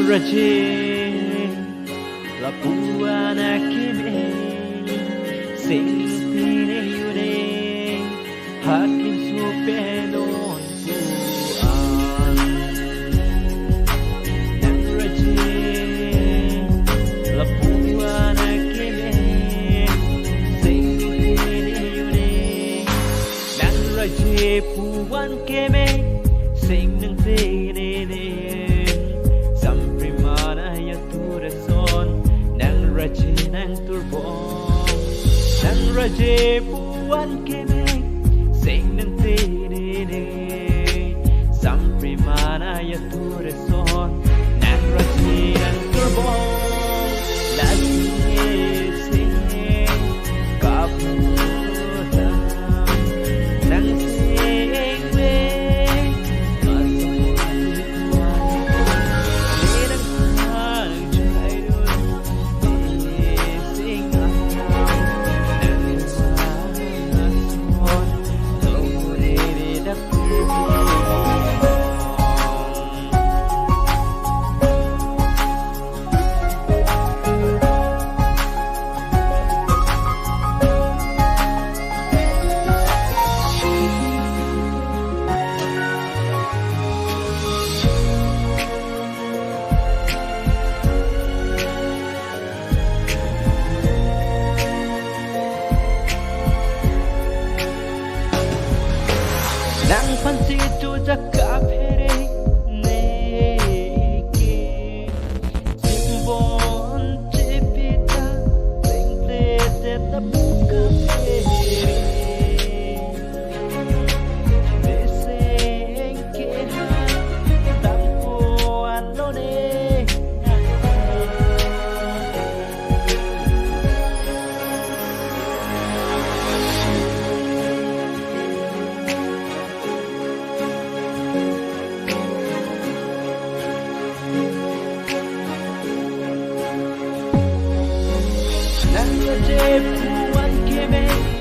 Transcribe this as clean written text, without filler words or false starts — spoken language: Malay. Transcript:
rajin lapuan akime sing pinayuning hakim supenon puan nang rajin lapuan akime sing pinayuning nang rajin puan keme sing nang pinayuning Raji nang turbong nang raji puan kene sing nang tinini sampri mana ya tureson nang raji nang turbong lagi sing kaputa nang sing we nang pansi tu jakap here neki simbon cipita sing plete tabuka here deseng keha tampo anone nang raje puan keme